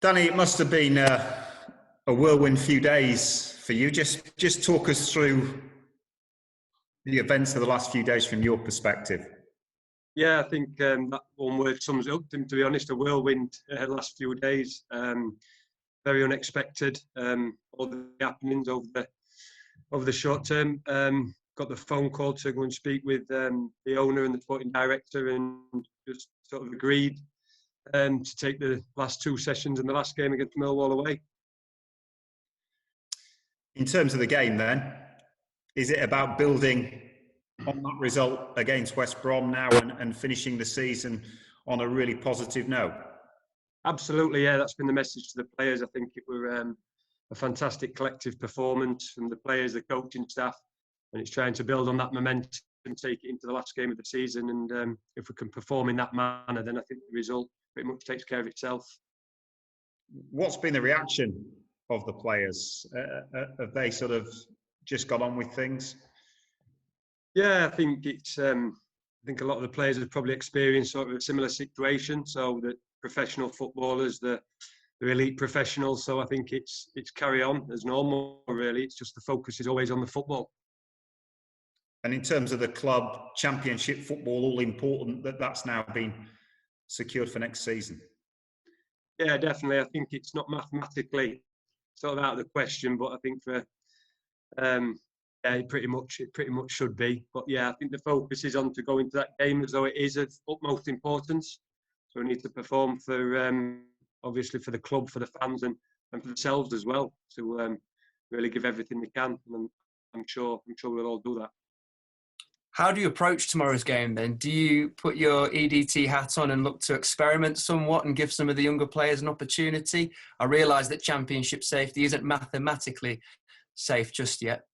Danny, it must have been a whirlwind few days for you. Just talk us through the events of the last few days from your perspective. Yeah, I think that one word sums it up. To be honest, a whirlwind last few days. Very unexpected. All the happenings over the short term. Got the phone call to go and speak with the owner and the sporting director, and just sort of agreed to take the last two sessions in the last game against Millwall away. In terms of the game, then, is it about building on that result against West Brom now and finishing the season on a really positive note? Absolutely, yeah. That's been the message to the players. I think it were a fantastic collective performance from the players, the coaching staff, and it's trying to build on that momentum and take it into the last game of the season. And if we can perform in that manner, then I think the result pretty much takes care of itself. What's been the reaction of the players? Have they sort of just got on with things? Yeah, I think it's. I think a lot of the players have probably experienced sort of a similar situation. So the professional footballers, the elite professionals. So I think it's carry on as normal. Really, it's just the focus is always on the football. And in terms of the club championship football, all important that's now been secured for next season. Yeah, definitely. I think it's not mathematically sort of out of the question, but I think for it pretty much should be. But yeah, I think the focus is on to go into that game as though it is of utmost importance. So we need to perform for obviously for the club, for the fans, and for themselves as well, to really give everything we can. And I'm sure we'll all do that. How do you approach tomorrow's game then? Do you put your EDT hat on and look to experiment somewhat and give some of the younger players an opportunity? I realise that championship safety isn't mathematically safe just yet.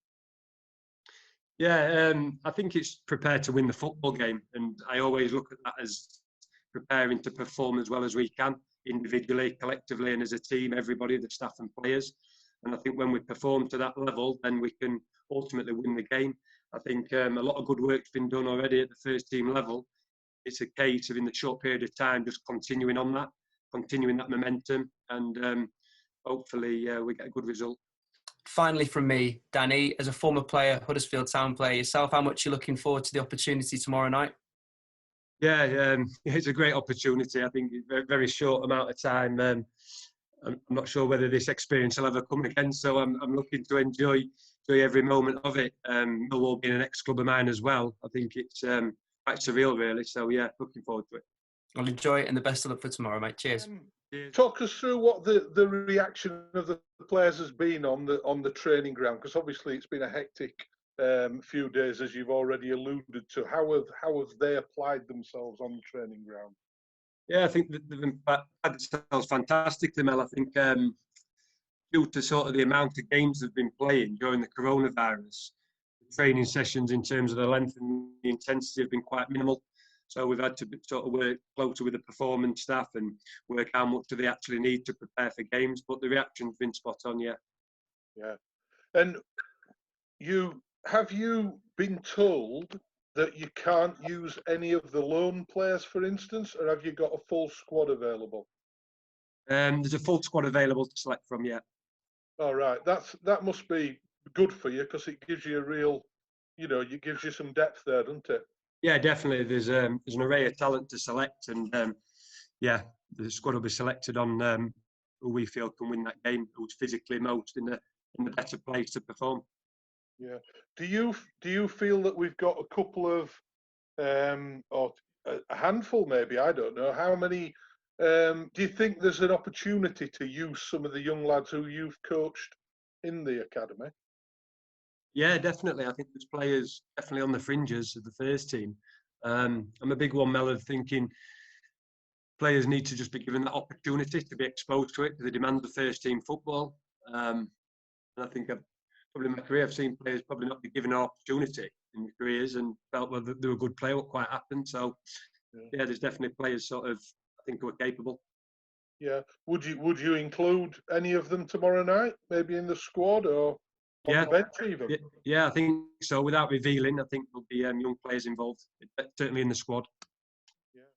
Yeah, I think it's prepared to win the football game, and I always look at that as preparing to perform as well as we can, individually, collectively, and as a team, everybody, the staff and players. And I think when we perform to that level, then we can ultimately win the game. I think a lot of good work's been done already at the first team level. It's a case of, in the short period of time, just continuing that momentum, and hopefully we get a good result. Finally from me, Danny, as a former player, Huddersfield Town player yourself, how much are you looking forward to the opportunity tomorrow night? Yeah, it's a great opportunity. I think very, very short amount of time. I'm not sure whether this experience will ever come again, so I'm looking to enjoy every moment of it. Millwall being an ex-club of mine as well, I think it's quite surreal, really. So yeah, looking forward to it. I'll enjoy it, and the best of luck for tomorrow, mate. Cheers. Talk us through what the reaction of the players has been on the training ground, because obviously it's been a hectic few days, as you've already alluded to. How have they applied themselves on the training ground? Yeah, I think they've applied themselves fantastically, Mel. I think due to sort of the amount of games they've been playing during the coronavirus, the training sessions in terms of the length and the intensity have been quite minimal. So we've had to sort of work closer with the performance staff and work how much do they actually need to prepare for games. But the reaction's been spot on, yeah. Yeah. And have you been told that you can't use any of the loan players, for instance, or have you got a full squad available? There's a full squad available to select from, yeah. All right. That must be good for you, because it gives you a real, it gives you some depth there, doesn't it? Yeah, definitely. There's an array of talent to select, and the squad will be selected on who we feel can win that game, who's physically most in the better place to perform. Yeah. Do you feel that we've got a couple of or a handful, maybe, I don't know, how many? Do you think there's an opportunity to use some of the young lads who you've coached in the academy? Yeah, definitely. I think there's players definitely on the fringes of the first team. I'm a big one, Mel, of thinking players need to just be given that opportunity to be exposed to it, because they demand the first team football. And I think probably in my career I've seen players probably not be given an opportunity in their careers and felt well they were a good player, what quite happened. So yeah, there's definitely players sort of, I think, who are capable. Yeah. Would you include any of them tomorrow night, maybe in the squad or on the bench even? Yeah, I think so. Without revealing, I think there'll be young players involved, certainly in the squad.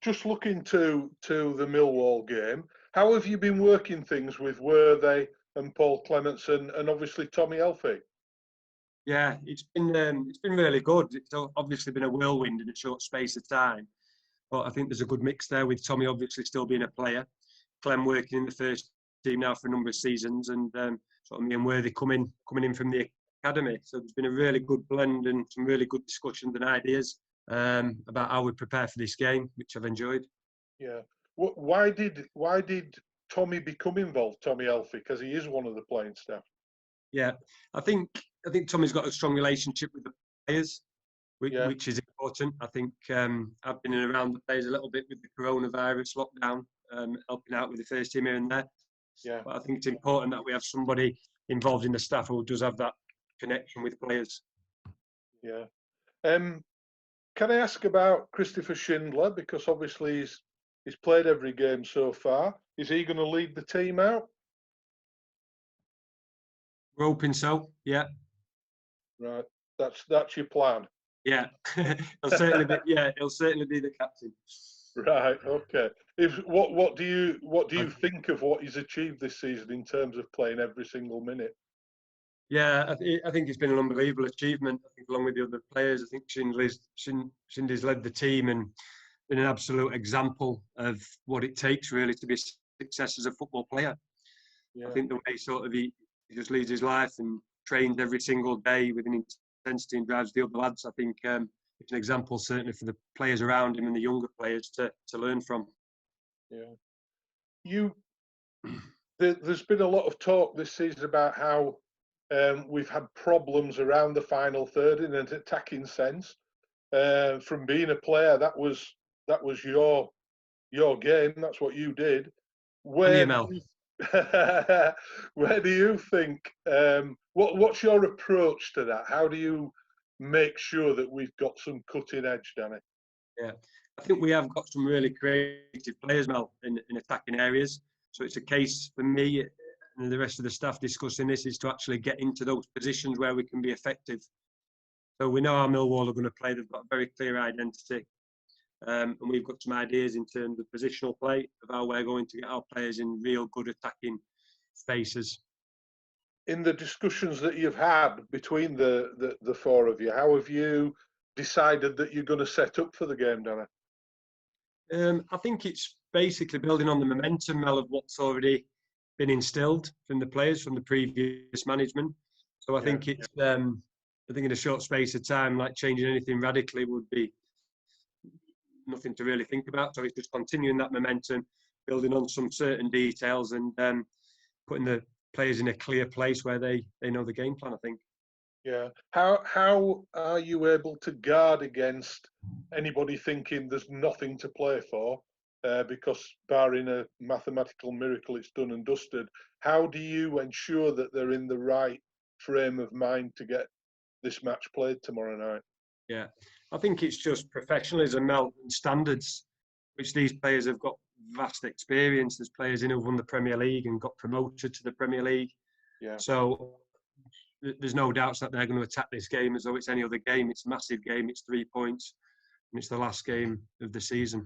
Just looking to the Millwall game, How have you been working things with Worthy and Paul Clements and obviously Tommy Elphy? Yeah, it's been really good. It's obviously been a whirlwind in a short space of time, but I think there's a good mix there with Tommy obviously still being a player, Clem working in the first team now for a number of seasons, and sort of me and Worthy coming in from the academy. So there's been a really good blend and some really good discussions and ideas about how we prepare for this game, which I've enjoyed. Yeah. Why did Tommy become involved, Tommy Elphy? Because he is one of the playing staff. Yeah, I think Tommy's got a strong relationship with the players, Yeah. which is important. I think I've been in around the players a little bit with the coronavirus lockdown, helping out with the first team here and there. Yeah. But I think it's important that we have somebody involved in the staff who does have that connection with players. Yeah. Can I ask about Christopher Schindler? Because obviously he's played every game so far. Is he going to lead the team out? We're hoping so. Yeah. Right. That's your plan. Yeah. He'll certainly be the captain. Right. Okay. What do you think of what he's achieved this season in terms of playing every single minute? Yeah, I think it's been an unbelievable achievement. I think along with the other players, I think Shindy's led the team and been an absolute example of what it takes really to be a success as a football player. Yeah. I think the way sort of he just leads his life and trains every single day with an intensity and drives the other lads. I think it's an example certainly for the players around him and the younger players to learn from. Yeah. There's been a lot of talk this season about how we've had problems around the final third in an attacking sense. From being a player, that was your game. That's what you did. Where do you think? What's your approach to that? How do you make sure that we've got some cutting edge, Danny? Yeah, I think we have got some really creative players, Mel, in attacking areas. So it's a case for me and the rest of the staff discussing this is to actually get into those positions where we can be effective. So we know how Millwall are going to play. They've got a very clear identity. And we've got some ideas in terms of positional play, of how we're going to get our players in real good attacking spaces. In the discussions that you've had between the four of you, how have you decided that you're going to set up for the game, Danny? I think it's basically building on the momentum, Mel, of what's already been instilled from the players, from the previous management. So I think it's, I think in a short space of time, like changing anything radically would be nothing to really think about. So it's just continuing that momentum, building on some certain details and putting the players in a clear place where they know the game plan, I think. Yeah. How are you able to guard against anybody thinking there's nothing to play for? Because barring a mathematical miracle, it's done and dusted. How do you ensure that they're in the right frame of mind to get this match played tomorrow night? Yeah, I think it's just professionalism, Mel, and standards, which these players have got vast experience. There's players in who've won the Premier League and got promoted to the Premier League. Yeah. So there's no doubts that they're going to attack this game as though it's any other game. It's a massive game. It's 3 points, and it's the last game of the season.